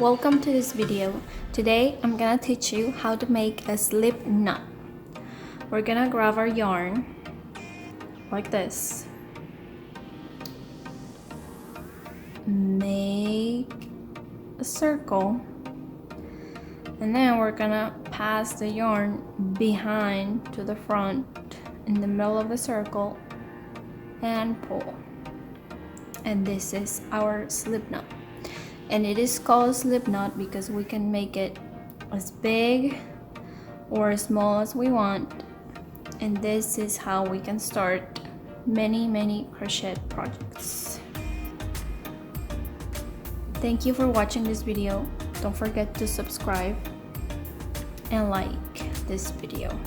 Welcome to this video. Today I'm gonna teach you how to make a slip knot. We're gonna grab our yarn like this. Make a circle, and then we're gonna pass the yarn behind to the front in the middle of the circle and pull. And this is our slip knot. And it is called slip knot because we can make it as big or as small as we want. And this is how we can start many crochet projects. Thank you for watching this video. Don't forget to subscribe and like this video.